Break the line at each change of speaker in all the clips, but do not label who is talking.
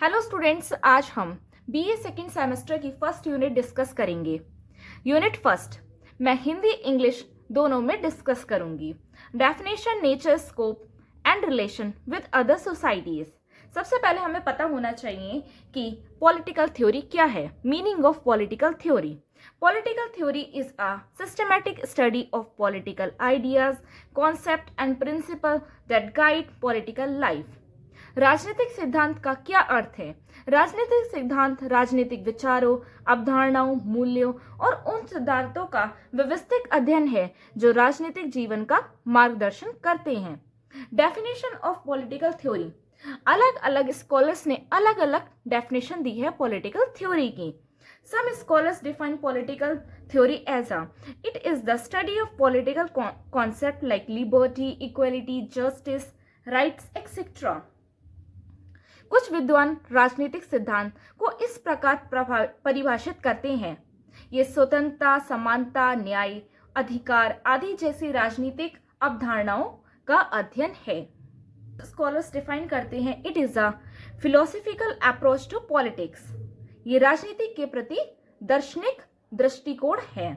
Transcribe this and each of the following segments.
Hello students, आज हम BA second semester की फर्स्ट यूनिट डिस्कस करेंगे। यूनिट फर्स्ट मैं हिंदी इंग्लिश दोनों में डिस्कस करूंगी। Definition, nature, scope and relation with other societies. सबसे पहले हमें पता होना चाहिए कि पॉलिटिकल थ्योरी क्या है। Meaning of political theory: Political theory is a systematic study of political ideas, concept and principle that guide political life. राजनीतिक सिद्धांत का क्या अर्थ है? राजनीतिक सिद्धांत राजनीतिक विचारों, अवधारणाओं, मूल्यों और उन सिद्धांतों का व्यवस्थित अध्ययन है जो राजनीतिक जीवन का मार्गदर्शन करते हैं। डेफिनेशन ऑफ पॉलिटिकल थ्योरी: अलग अलग स्कॉलर्स ने अलग अलग डेफिनेशन दी है पॉलिटिकल थ्योरी की। Some scholars define political theory as it is the study of political concept like liberty, equality, justice, rights, etc. कुछ विद्वान राजनीतिक सिद्धांत को इस प्रकार परिभाषित करते हैं: ये स्वतंत्रता, समानता, न्याय, अधिकार आदि जैसी राजनीतिक अवधारणाओं का अध्ययन है। स्कॉलर्स डिफाइन करते हैं it is a philosophical approach to politics. ये राजनीति के प्रति दार्शनिक दृष्टिकोण है।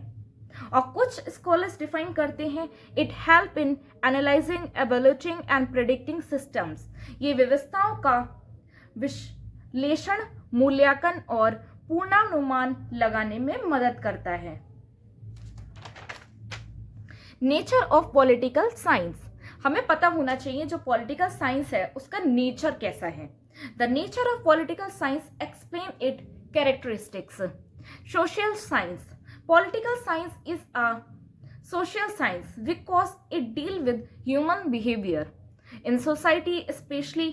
और कुछ स्कॉलर्स डिफाइन करते हैं it help in analysing, evaluating and predicting systems. ये व्यवस्थाओं का विश्लेषण, मूल्यांकन और पूर्वानुमान लगाने में मदद करता है। नेचर ऑफ पॉलिटिकल साइंस: हमें पता होना चाहिए जो पॉलिटिकल साइंस है उसका नेचर कैसा है। The nature of political science explain its characteristics. Social science: political science is a social science because it deals with human behavior in society, especially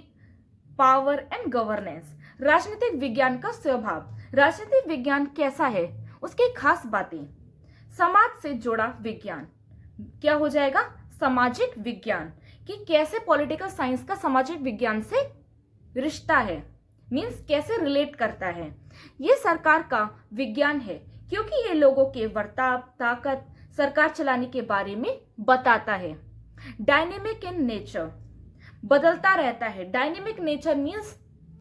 power and governance. राजनीतिक विज्ञान का स्वभाव: राजनीतिक विज्ञान कैसा है, उसकी खास बातें। समाज से जुड़ा विज्ञान क्या हो जाएगा? सामाजिक विज्ञान, कि कैसे पॉलिटिकल साइंस का सामाजिक विज्ञान से रिश्ता है, मीन्स कैसे रिलेट करता है। ये सरकार का विज्ञान है क्योंकि ये लोगों के वर्ताव, ताकत, सरकार चलाने के बारे में बताता है। डायनेमिक इन नेचर: बदलता रहता है। डायनेमिक नेचर मीन्स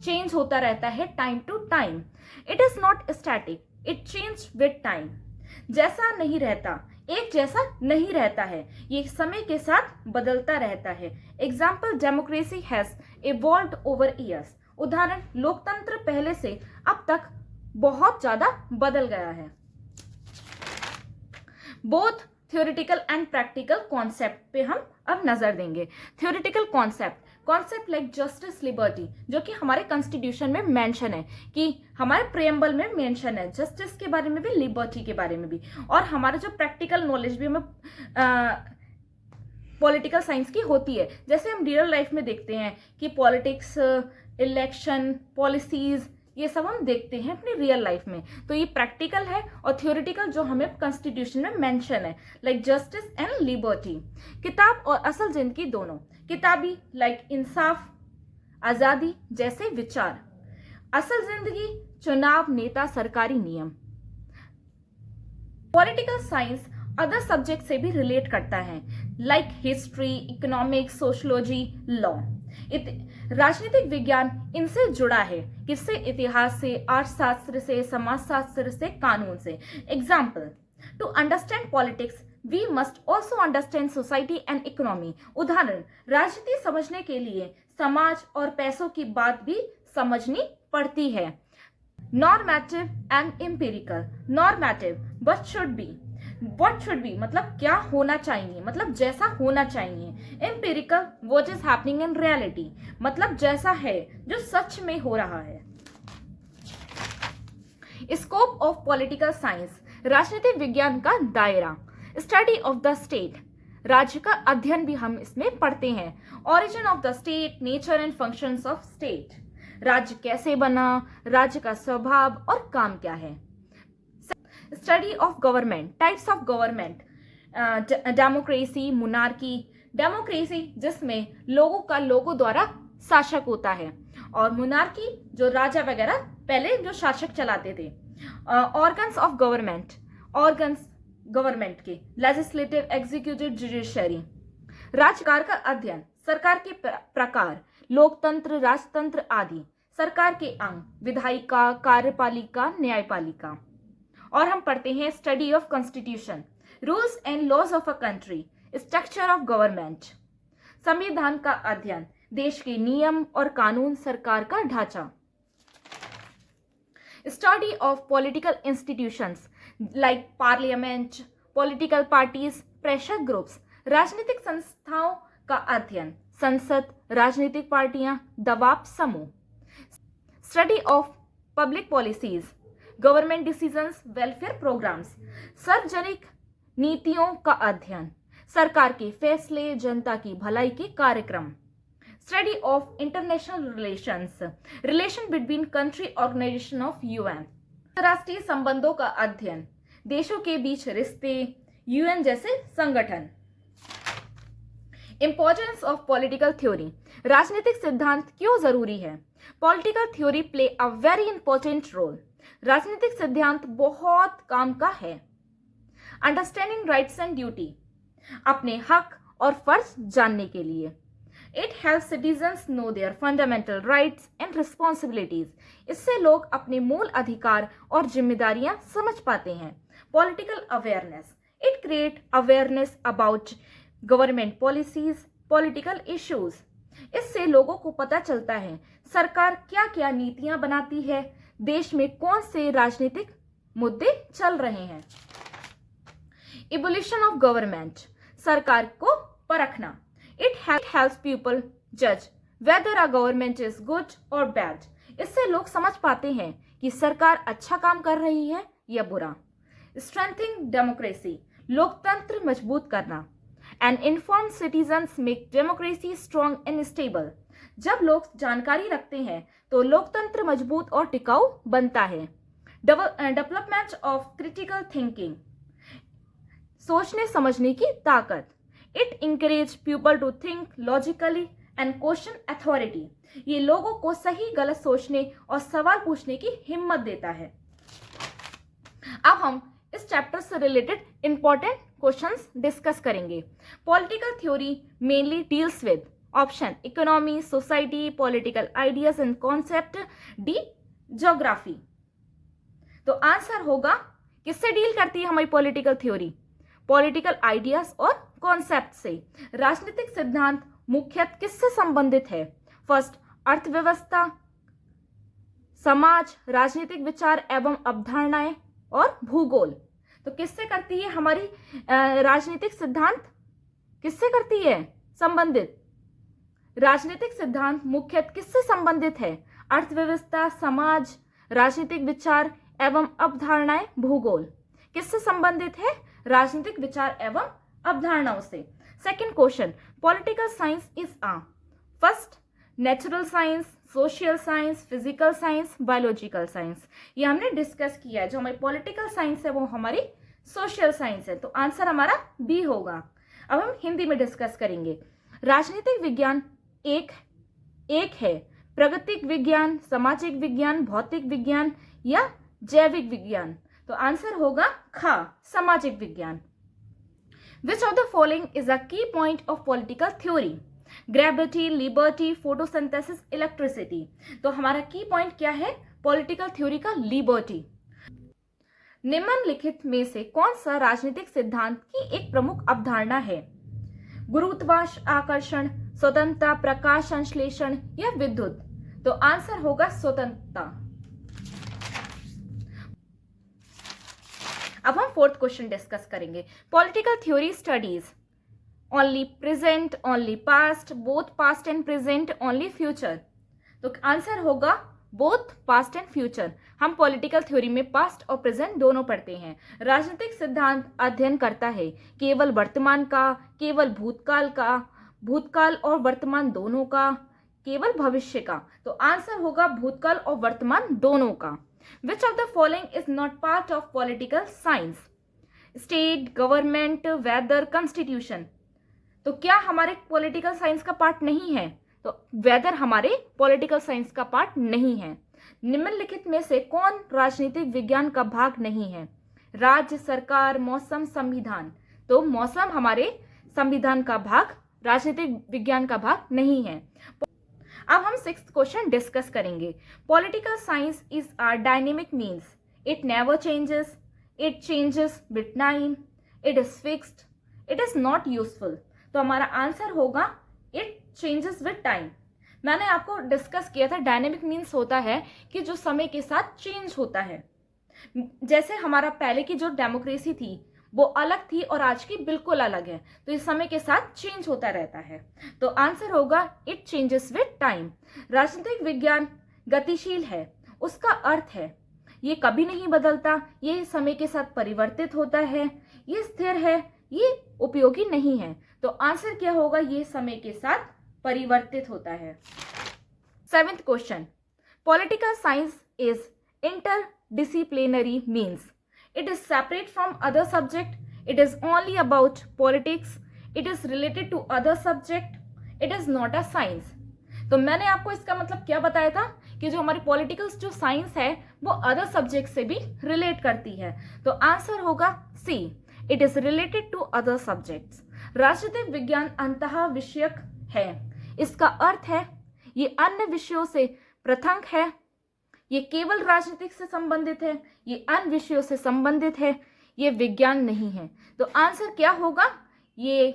चेंज होता रहता है time to time. It is not static, it change with time. जैसा नहीं रहता, एक जैसा नहीं रहता है, ये समय के साथ बदलता रहता है। Example, democracy has evolved over years. उदाहरण, लोकतंत्र पहले से अब तक बहुत ज्यादा बदल गया है। Both theoretical and practical concept पे हम अब नजर देंगे। Theoretical concept like justice, liberty, जो कि हमारे कॉन्स्टिट्यूशन में मेंशन है, कि हमारे प्रेम्बल में मेंशन है जस्टिस के बारे में भी, लिबर्टी के बारे में भी। और हमारा जो प्रैक्टिकल नॉलेज भी हमें पॉलिटिकल साइंस की होती है, जैसे हम रियल लाइफ में देखते हैं कि पॉलिटिक्स, इलेक्शन, पॉलिसीज, ये सब हम देखते हैं अपनी रियल लाइफ में। तो ये प्रैक्टिकल है, और थ्योरेटिकल जो हमें कॉन्स्टिट्यूशन में मेंशन है लाइक जस्टिस एंड लिबर्टी। किताब और असल जिंदगी दोनों: किताबी लाइक इंसाफ, आजादी जैसे विचार। असल जिंदगी, चुनाव, नेता, सरकारी नियम। पॉलिटिकल साइंस अदर सब्जेक्ट से भी रिलेट करता है like history, economics, sociology, law. राजनीतिक विज्ञान इनसे जुड़ा है, किससे? इतिहास से, अर्थशास्त्र से, समाजशास्त्र से, कानून से। Example, to understand politics we must also understand society and economy. उदाहरण, राजनीति समझने के लिए समाज और पैसों की बात भी समझनी पड़ती है। Normative and empirical: normative, what should be मतलब क्या होना चाहिए, मतलब जैसा होना चाहिए। Empirical, what is happening in reality, मतलब जैसा है, जो सच में हो रहा है। स्कोप ऑफ पॉलिटिकल साइंस: राजनीतिक विज्ञान का दायरा। स्टडी ऑफ द स्टेट: राज्य का अध्ययन भी हम इसमें पढ़ते हैं। Origin of the state, nature and functions of state: राज्य कैसे बना, राज्य का स्वभाव और काम क्या है। Study of government: types of government, democracy, monarchy. Democracy जिसमें लोगों द्वारा शासक होता है, और मोनार्की जो राजा वगैरह पहले जो शासक चलाते थे। Organs of government: organs government के, लेजिस्लेटिव, एग्जीक्यूटिव, जुडिशरी। राज्यकार का अध्ययन: सरकार के प्रकार, लोकतंत्र, राजतंत्र आदि। सरकार के अंग, विधायिका, कार्यपालिका, न्यायपालिका। और हम पढ़ते हैं study of constitution, rules and laws of a country, structure of government. संविधान का अध्ययन, देश के नियम और कानून, सरकार का ढांचा। Study of political institutions like parliament, political parties, pressure groups. राजनीतिक संस्थाओं का अध्ययन, संसद, राजनीतिक पार्टियां, दबाव समूह। Study of public policies, government decisions, welfare programs. सार्वजनिक नीतियों का अध्ययन, सरकार के फैसले, जनता की भलाई के कार्यक्रम। Study of international relations, relation between country, organization of UN. अंतर्राष्ट्रीय संबंधों का अध्ययन, देशों के बीच रिश्ते, यूएन जैसे संगठन। इंपॉर्टेंस ऑफ पॉलिटिकल थ्योरी, राजनीतिक सिद्धांत क्यों जरूरी है? Political theory play a very important role. राजनीतिक सिद्धांत बहुत काम का है। अंडरस्टैंडिंग राइट्स एंड ड्यूटी, अपने हक और फर्ज जानने के लिए। It helps citizens know their fundamental rights and responsibilities, इससे लोग अपने मूल अधिकार और जिम्मेदारियां समझ पाते हैं। Political awareness, it create awareness about government policies, political issues, इससे लोगों को पता चलता है सरकार क्या क्या नीतियां बनाती है, देश में कौन से राजनीतिक मुद्दे चल रहे हैं। इवोल्यूशन ऑफ गवर्नमेंट, सरकार को परखना। इट हेल्प्स पीपल जज weather a government is good और बैड, इससे लोग समझ पाते हैं कि सरकार अच्छा काम कर रही है या बुरा। स्ट्रेंथनिंग डेमोक्रेसी, लोकतंत्र मजबूत करना। And informed citizens make democracy strong and stable, जब लोग जानकारी रखते हैं तो लोकतंत्र मजबूत और टिकाऊ बनता है। डेवलपमेंट ऑफ क्रिटिकल थिंकिंग, सोचने समझने की ताकत। It encourage people to think logically and question authority, ये लोगों को सही गलत सोचने और सवाल पूछने की हिम्मत देता है। अब हम इस चैप्टर से रिलेटेड इंपॉर्टेंट क्वेश्चंस डिस्कस करेंगे। Political theory mainly deals with option economy, society, political ideas and concept, D geography. तो आंसर होगा किससे डील करती है हमारी पॉलिटिकल थ्योरी? पॉलिटिकल आइडियाज और कॉन्सेप्ट से। राजनीतिक सिद्धांत मुख्यतः किससे संबंधित है? फर्स्ट, अर्थव्यवस्था, समाज, राजनीतिक विचार एवं अवधारणाएं और भूगोल। तो किससे करती है हमारी राजनीतिक सिद्धांत, किससे करती है संबंधित? राजनीतिक सिद्धांत मुख्यतः किससे संबंधित है? अर्थव्यवस्था, समाज, राजनीतिक विचार एवं अवधारणाएं, भूगोल। किससे संबंधित है? राजनीतिक विचार एवं अवधारणाओं से। Second question, political science is a first natural science, social science, physical science, biological science. ये हमने डिस्कस किया है। जो हमारी पॉलिटिकल साइंस है वो हमारी सोशल साइंस है, तो आंसर हमारा बी होगा। अब हम हिंदी में डिस्कस करेंगे। राजनीतिक विज्ञान एक है, प्राकृतिक विज्ञान, सामाजिक विज्ञान, भौतिक विज्ञान या जैविक विज्ञान। तो आंसर होगा खा, सामाजिक विज्ञान। Which of the following is a key point of political theory? Gravity, liberty, photosynthesis, electricity. तो हमारा की पॉइंट क्या है पॉलिटिकल थ्योरी का? लिबर्टी। निम्नलिखित में से कौन सा राजनीतिक सिद्धांत की एक प्रमुख अवधारणा है? गुरुत्वाकर्षण, स्वतंत्रता, प्रकाश संश्लेषण या विद्युत। तो आंसर होगा स्वतंत्रता। अब हम फोर्थ क्वेश्चन डिस्कस करेंगे। Political theory studies only present, only past, both past and present, only future. तो आंसर होगा बोथ पास्ट एंड फ्यूचर। हम पॉलिटिकल थ्योरी में पास्ट और प्रेजेंट दोनों पढ़ते हैं। राजनीतिक सिद्धांत अध्ययन करता है केवल वर्तमान का, केवल भूतकाल का, भूतकाल और वर्तमान दोनों का, केवल भविष्य का। तो आंसर होगा भूतकाल और वर्तमान दोनों का। Which of the following is not part of political science? State, government, weather, constitution. तो क्या हमारे पॉलिटिकल साइंस का पार्ट नहीं है? तो वेदर हमारे पॉलिटिकल साइंस का पार्ट नहीं है। निम्नलिखित में से कौन राजनीतिक विज्ञान का भाग नहीं है? राज्य, सरकार, मौसम, संविधान। तो मौसम हमारे संविधान का भाग, राजनीतिक विज्ञान का भाग नहीं है। अब हम 6th क्वेश्चन डिस्कस करेंगे। Political science is a dynamic means it never changes, it changes with time, it is fixed, it is not useful. तो हमारा आंसर होगा इट चेंजेस विथ टाइम। मैंने आपको डिस्कस किया था डायनेमिक मीन्स होता है कि जो समय के साथ चेंज होता है। जैसे हमारा पहले की जो डेमोक्रेसी थी वो अलग थी और आज की बिल्कुल अलग है, तो इस समय के साथ चेंज होता रहता है। तो आंसर होगा इट चेंजेस विथ टाइम। राजनीतिक विज्ञान गतिशील है, उसका अर्थ है ये कभी नहीं बदलता, ये समय के साथ परिवर्तित होता है, ये स्थिर है, ये उपयोगी नहीं है। तो आंसर क्या होगा, ये समय के साथ परिवर्तित होता है। 7th question, political science is interdisciplinary means it is separate from other subject, it is only about politics, it is related to other subject, it is not a science। तो मैंने आपको इसका मतलब क्या बताया था कि जो हमारी पॉलिटिकल जो साइंस है वो अदर सब्जेक्ट से भी रिलेट करती है। तो आंसर होगा C, it is related to other subjects. राजनीतिक विज्ञान अंतः विषयक है, इसका अर्थ है ये अन्य विषयों से पृथक है, ये केवल राजनीतिक से संबंधित है, ये अन्य विषयों से संबंधित है, ये विज्ञान नहीं है। तो आंसर क्या होगा, ये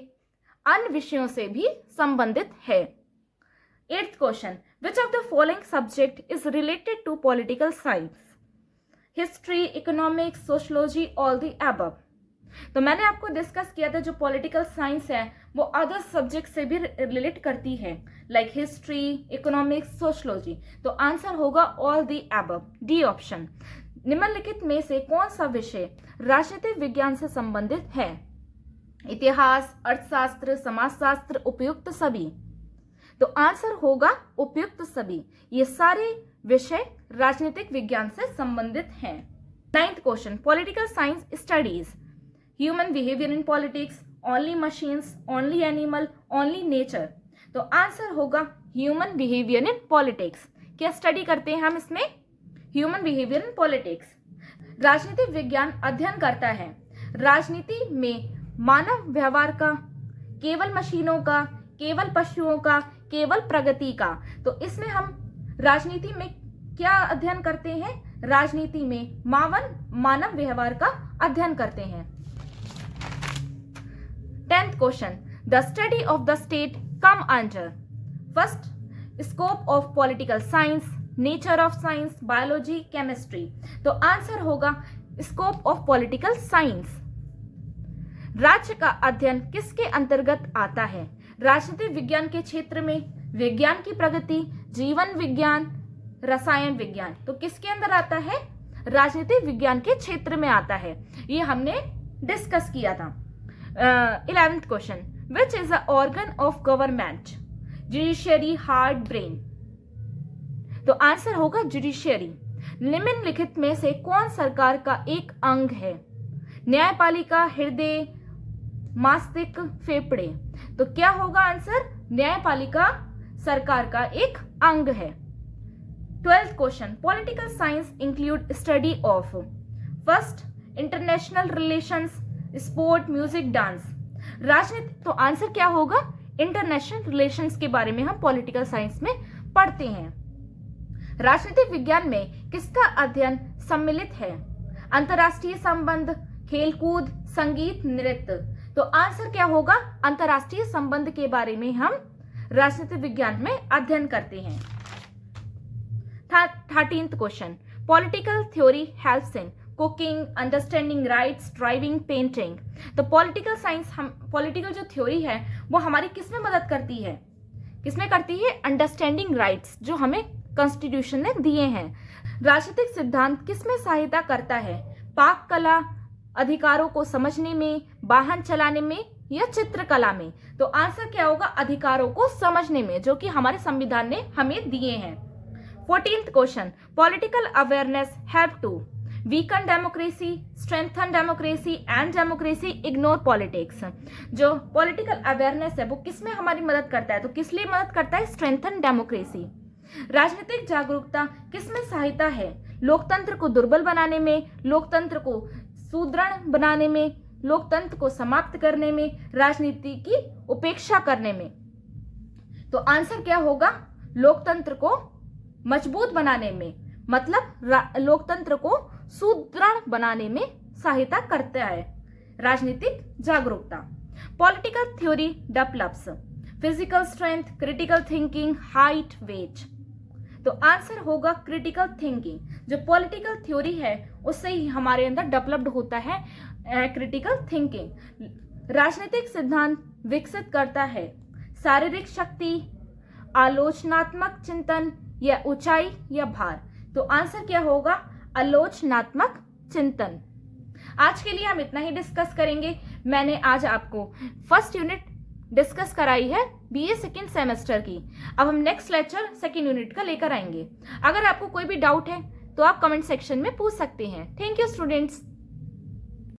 अन्य विषयों से भी संबंधित है। 8th question, which of the following subject is related to political science? History, economics, sociology, all the above. तो मैंने आपको डिस्कस किया था जो पॉलिटिकल साइंस है वो अदर सब्जेक्ट से भी रिलेट करती है, लाइक हिस्ट्री, इकोनॉमिक्स, सोशियोलॉजी। तो आंसर होगा all the above, D option. निम्नलिखित में से कौन सा विषय राजनीतिक विज्ञान से संबंधित है? इतिहास, अर्थशास्त्र, समाजशास्त्र, उपयुक्त सभी। तो आंसर होगा उपयुक्त सभी। ये सारे विषय राजनीतिक विज्ञान से संबंधित हैं। 9th question, political science studies human behaviour in politics, only machines, only animal, only nature. तो आंसर होगा ह्यूमन बिहेवियर इन पॉलिटिक्स। क्या स्टडी करते हैं हम इसमें? Human behaviour in politics. राजनीतिक विज्ञान अध्ययन करता है राजनीति में मानव व्यवहार का, केवल मशीनों का, केवल पशुओं का, केवल प्रगति का। तो इसमें हम राजनीति में क्या अध्ययन करते हैं? राजनीति में मानव व्यवहार का अध्ययन करते हैं। 10th question, the study of the state come under first scope of political science, nature of science, biology, chemistry. तो आंसर होगा स्कोप ऑफ पॉलिटिकल साइंस। राज्य का अध्ययन किसके अंतर्गत आता है? राजनीतिक विज्ञान के क्षेत्र में, विज्ञान की प्रगति, जीवन विज्ञान, रसायन विज्ञान। तो किसके अंदर आता है? राजनीतिक विज्ञान के क्षेत्र में आता है। ये हमने डिस्कस किया था। 11th question, which is a organ of government? Judiciary, heart, brain. तो आंसर होगा जुडिशियरी। निम्नलिखित में से कौन सरकार का एक अंग है? न्यायपालिका, हृदय, मस्तिष्क, फेफड़े। तो क्या होगा आंसर? न्यायपालिका सरकार का एक अंग है। 12th question, political science include study of first international relations, sport, music, dance. राजनीति। तो आंसर क्या होगा? इंटरनेशनल रिलेशंस के बारे में हम पॉलिटिकल साइंस में पढ़ते हैं। राजनीतिक विज्ञान में किसका अध्ययन सम्मिलित है? अंतरराष्ट्रीय संबंध, खेलकूद, संगीत, नृत्य। तो आंसर क्या होगा? अंतरराष्ट्रीय संबंध के बारे में हम राजनीतिक विज्ञान में अध्ययन करते हैं। 13th question, political theory helps in cooking, understanding rights, driving, painting. तो पॉलिटिकल साइंस, हम पॉलिटिकल जो थ्योरी है वो हमारी किसमें मदद करती है? किसमें करती है? अंडरस्टैंडिंग राइट्स, जो हमें कॉन्स्टिट्यूशन ने दिए हैं। राजनीतिक सिद्धांत किसमें सहायता करता है? पाक कला, अधिकारों को समझने में, वाहन चलाने में या चित्रकला में। तो आंसर क्या होगा? अधिकारों को समझने में, जो कि हमारे संविधान ने हमें दिए हैं। 14th question, political awareness help to weaken democracy, strengthen democracy, end democracy, ignore politics. जो पॉलिटिकल अवेयरनेस है वो किसमें हमारी मदद करता है? तो किस लिए मदद करता है? Strengthen democracy. राजनीतिक जागरूकता किसमें सहायता है? लोकतंत्र को दुर्बल बनाने में, लोकतंत्र को सुदृढ़ बनाने में, लोकतंत्र को समाप्त करने में, राजनीति की उपेक्षा करने में। तो आंसर क्या होगा? लोकतंत्र को मजबूत बनाने में, मतलब लोकतंत्र को सुदृढ़ बनाने में सहायता करता है। राजनीतिक जागरूकता, political theory develops physical strength, critical thinking, height, weight. तो आंसर होगा क्रिटिकल थिंकिंग। जो पॉलिटिकल थ्योरी है उससे ही हमारे अंदर डेवलप्ड होता है क्रिटिकल थिंकिंग। राजनीतिक सिद्धांत विकसित करता है शारीरिक शक्ति, आलोचनात्मक चिंतन या ऊंचाई या भार। तो आंसर क्या होगा? आलोचनात्मक चिंतन। आज के लिए हम इतना ही डिस्कस करेंगे। मैंने आज आपको फर्स्ट यूनिट डिस्कस कराई है बीए सेकेंड सेमेस्टर की। अब हम नेक्स्ट लेक्चर सेकेंड यूनिट का लेकर आएंगे। अगर आपको कोई भी डाउट है तो आप कमेंट सेक्शन में पूछ सकते हैं। Thank you students.